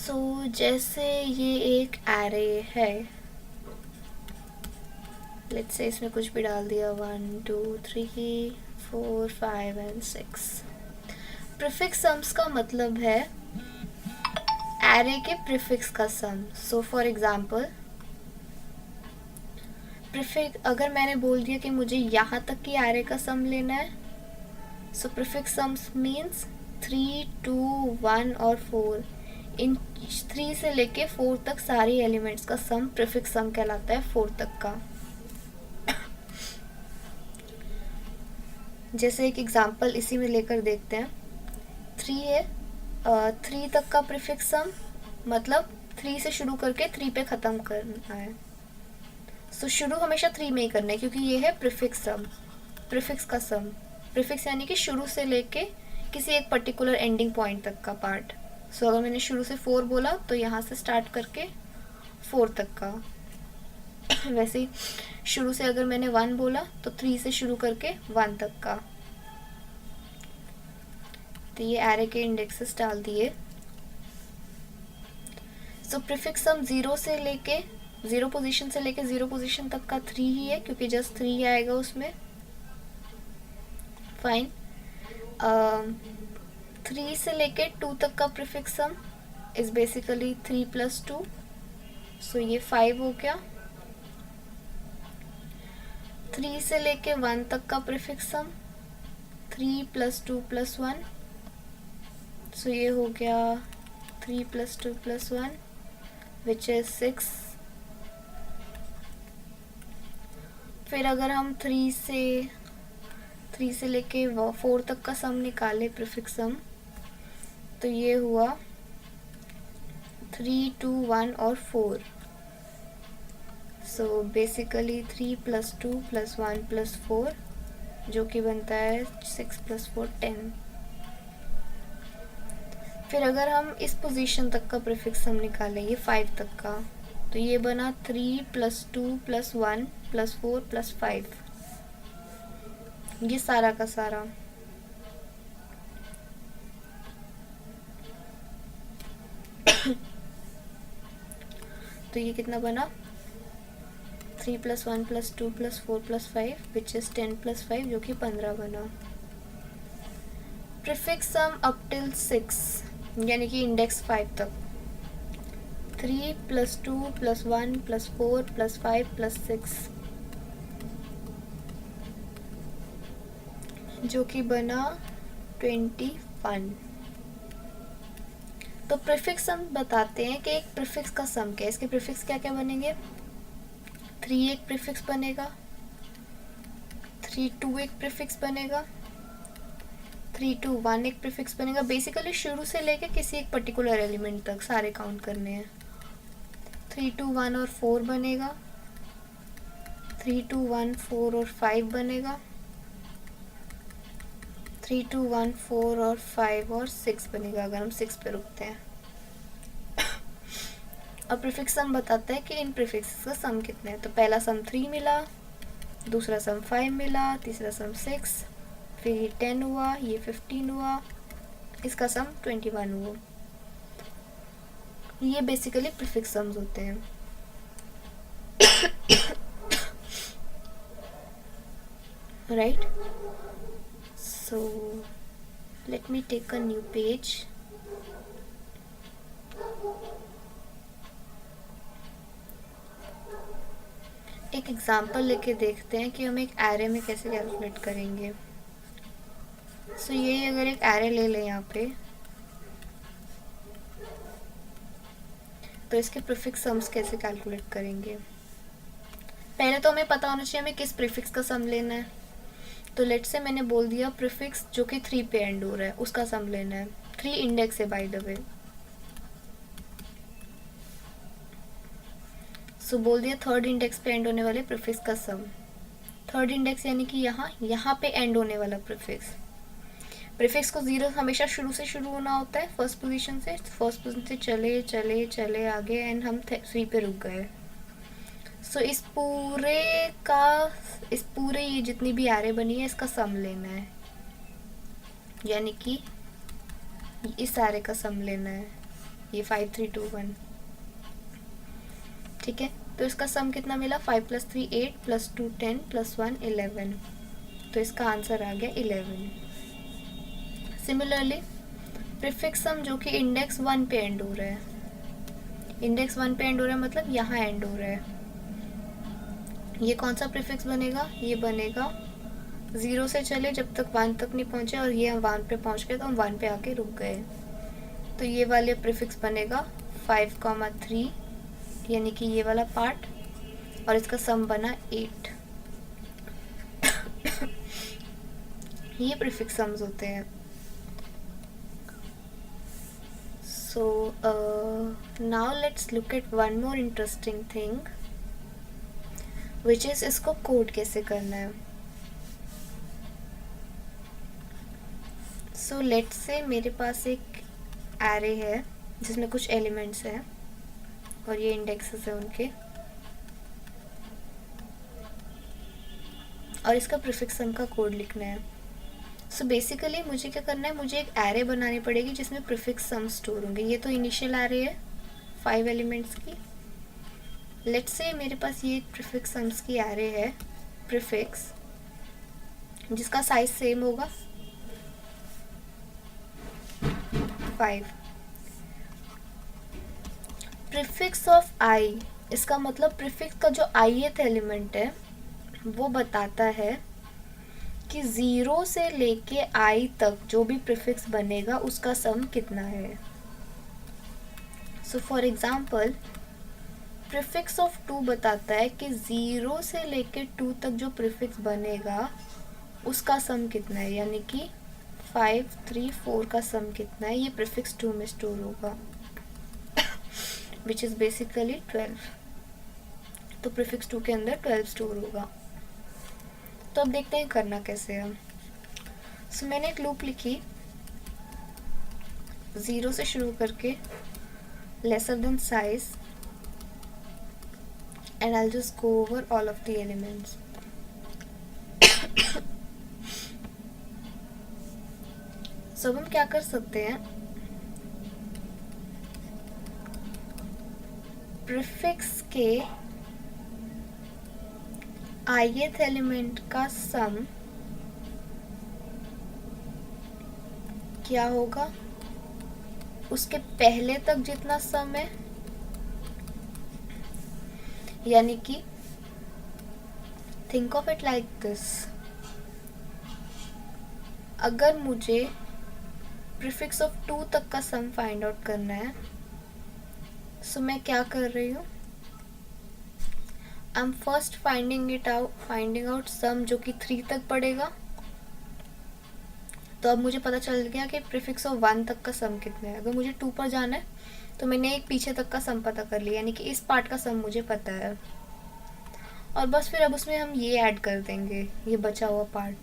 जैसे ये एक एरे है, लेट्स से इसमें कुछ भी डाल दिया, 1 2 3 4 5 एंड 6। प्रीफिक्स सम्स का मतलब है एरे के प्रीफिक्स का सम। सो फॉर एग्जांपल, प्रीफिक्स अगर मैंने बोल दिया कि मुझे यहाँ तक की एरे का सम लेना है, सो प्रीफिक्स सम्स मीन्स 3 2 1 और 4, इन 3 से लेके 4 तक सारी एलिमेंट्स का सम प्रीफिक्स सम कहलाता है, 4 तक का। जैसे एक एग्जांपल इसी में लेकर देखते हैं। 3 है, 3 तक का प्रीफिक्स सम मतलब 3 से शुरू करके 3 पे ख़त्म करना है। सो शुरू हमेशा 3 में ही करना है क्योंकि ये है प्रीफिक्स सम, प्रीफिक्स का सम। प्रीफिक्स यानी कि शुरू से लेके किसी एक पर्टिकुलर एंडिंग पॉइंट तक का पार्ट। सो अगर मैंने शुरू से 4 बोला तो यहाँ से स्टार्ट करके 4 तक का। वैसे ही शुरू से अगर मैंने 1 बोला तो 3 से शुरू करके 1 तक का। तो ये एरे के इंडेक्सेस डाल दिए। सो प्रीफिक्स सम 0 से लेके 0 पोजीशन से लेके 0 पोजीशन तक का 3 ही है क्योंकि जस्ट 3 आएगा उसमें। फाइन। 3 से लेके 2 तक का प्रीफिक्स सम इज बेसिकली 3 + 2, सो ये 5 हो गया। 3 से लेके 1 तक का प्रीफिक्स सम 3 + 2 + 1, सो ये हो गया 3 + 2 + 1 विच इज 6। फिर अगर हम 3 से लेके 4 तक का सम निकाले प्रीफिक्स सम, तो ये हुआ 3 2 1 और 4। सो बेसिकली 3 + 2 + 1 + 4 जो कि बनता है 6 + 4 10। फिर अगर हम इस पोजीशन तक का प्रीफिक्स सम निकालें, ये 5 तक का, तो ये बना 3 + 2 + 1 + 4 + 5, ये सारा का सारा। तो ये कितना बना 3 + 1 + 2 + 4 + 5 विच इज 10 + 5 जो कि 15 बना। प्रीफिक्स सम अप टिल 6 यानी कि इंडेक्स 5 तक 3 + 2 + 1 + 4 + 5 + 6 जो कि बना 21। तो प्रीफिक्स सम बताते हैं कि एक प्रीफिक्स का सम क्या है। इसके प्रीफिक्स क्या क्या बनेंगे, 3 एक प्रीफिक्स बनेगा, 3 2 एक प्रीफिक्स बनेगा, 3 2 1 एक प्रीफिक्स बनेगा। बेसिकली शुरू से लेके किसी एक पर्टिकुलर एलिमेंट तक सारे काउंट करने हैं। 3 2 1 और 4 बनेगा, 3 2 1 4 और 5 बनेगा, 3 2 1 4 और 5 और 6 बनेगा अगर हम 6 पे रुकते हैं। अब प्रीफिक्स सम बताता है कि इन प्रीफिक्स का सम कितने हैं। तो पहला सम 3 मिला, दूसरा सम 5 मिला, तीसरा सम 6, फिर ये 10 हुआ, ये 15 हुआ, इसका सम 21 हुआ। ये बेसिकली प्रीफिक्स सम्स होते हैं। Right, so let me take a new page. एक एग्जांपल लेके देखते हैं कि हम एक एरे में कैसे कैलकुलेट करेंगे। सो ये अगर एक एरे ले लें यहाँ पे, तो इसके प्रीफिक्स सम्स कैसे कैलकुलेट करेंगे। पहले तो हमें पता होना चाहिए हमें किस प्रीफिक्स का सम लेना है। तो लेट से मैंने बोल दिया प्रीफिक्स जो कि 3 पे एंड हो रहा है उसका सम लेना है। 3 इंडेक्स है बाय द वे। सो बोल दिया थर्ड इंडेक्स पे एंड होने वाले प्रीफिक्स का सम। थर्ड इंडेक्स यानी कि यहाँ पे एंड होने वाला प्रीफिक्स। प्रीफिक्स को 0 हमेशा शुरू से शुरू होना होता है, फर्स्ट पोजीशन से चले चले चले आगे एंड हम 3 पे रुक गए। सो इस पूरे ये जितनी भी एरे बनी है इसका सम लेना है, यानी कि इस एरे का सम लेना है। ये 5321, ठीक है। तो इसका सम कितना मिला, 5 + 3 8 + 2 10 + 1 11, तो इसका आंसर आ गया 11। सिमिलरली प्रीफिक्स सम जो कि इंडेक्स 1 पे एंड हो रहा है, इंडेक्स 1 पे एंड हो रहा है मतलब यहाँ एंड हो रहा है, ये कौन सा प्रीफिक्स बनेगा, ये बनेगा 0 से चले जब तक 1 तक नहीं पहुँचे, और ये हम 1 पे पहुँच गए तो हम 1 पे आके रुक गए, तो ये वाले प्रीफिक्स बनेगा 5,3, यानी कि ये वाला पार्ट, और इसका सम बना 8। ये प्रीफिक्स सम्स होते हैं। So now let's look at one more interesting thing, which is इसको कोड कैसे करना है। सो लेट्स से मेरे पास एक एरे है जिसमें कुछ एलिमेंट्स हैं और ये इंडेक्सेस है उनके, और इसका प्रीफिक्स सम का कोड लिखना है। सो बेसिकली मुझे क्या करना है, मुझे एक एरे बनानी पड़ेगी जिसमें प्रीफिक्स सम स्टोर होंगे। ये तो इनिशियल एरे है 5 एलिमेंट्स की। लेट्स से मेरे पास ये प्रीफिक्स सम्स की एरे है प्रीफिक्स, जिसका साइज सेम होगा 5। प्रीफिक्स ऑफ आई, इसका मतलब प्रीफिक्स का जो ith एलिमेंट है वो बताता है कि 0 से लेके i तक जो भी प्रीफिक्स बनेगा उसका सम कितना है। So for example prefix of 2 बताता है कि 0 से लेके 2 तक जो प्रीफिक्स बनेगा उसका सम कितना है, यानी कि 5 3 4 का सम कितना है, ये प्रीफिक्स 2 में स्टोर होगा, विच इज़ बेसिकली 12। तो प्रीफिक्स 2 के अंदर 12 स्टोर होगा। तो अब देखते हैं करना कैसे है। सो मैंने एक लूप लिखी 0 से शुरू करके lesser than size, and I will just go over all of the elements. So हम क्या कर सकते हैं, प्रीफिक्स के ith एलिमेंट का सम क्या होगा, उसके पहले तक जितना सम है, यानी कि think of it like this, अगर मुझे प्रीफिक्स ऑफ 2 तक का सम फाइंड आउट करना है, सो मैं क्या कर रही हूँ, I am first finding out some जो कि 3 तक पड़ेगा। तो अब मुझे पता चल गया कि प्रीफिक्स ऑफ 1 तक का सम कितना है। अगर मुझे 2 पर जाना है तो मैंने एक पीछे तक का सम पता कर लिया, यानी कि इस पार्ट का सम मुझे पता है, और बस फिर अब उसमें हम ये ऐड कर देंगे, ये बचा हुआ पार्ट,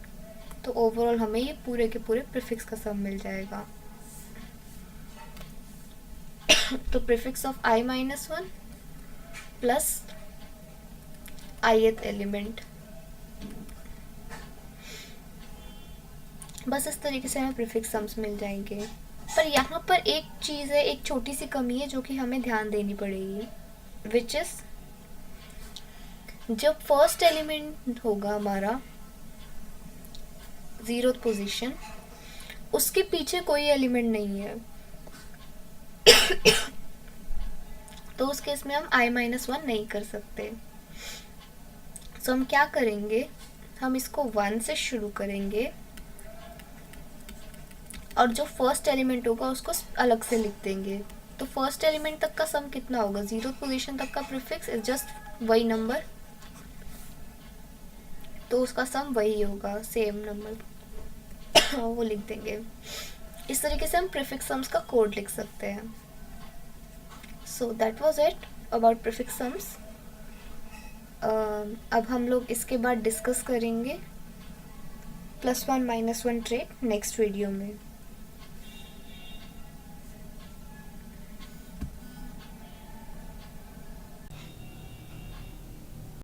तो ओवरऑल हमें ये पूरे के पूरे प्रीफिक्स का सम मिल जाएगा। तो prefix of i-1 plus ith element, बस इस तरीके से हमें प्रीफिक्स सम्स मिल जाएंगे। पर यहाँ पर एक चीज़ है, एक छोटी सी कमी है जो कि हमें ध्यान देनी पड़ेगी, विच इज जब फर्स्ट एलिमेंट होगा हमारा 0th पोजीशन, उसके पीछे कोई एलिमेंट नहीं है, तो उस केस में हम i-1 नहीं कर सकते। सो हम क्या करेंगे, हम इसको 1 से शुरू करेंगे और जो फर्स्ट एलिमेंट होगा उसको अलग से लिख देंगे। तो फर्स्ट एलिमेंट तक का सम कितना होगा, 0th पोजीशन तक का प्रीफिक्स इज जस्ट वही नंबर, तो उसका सम वही होगा, सेम नंबर वो लिख देंगे। इस तरीके से हम प्रीफिक्स सम्स का कोड लिख सकते हैं। So that was it about prefix sums. अब हम लोग इसके बाद डिस्कस करेंगे +1 - 1 ट्रेट नेक्स्ट वीडियो में।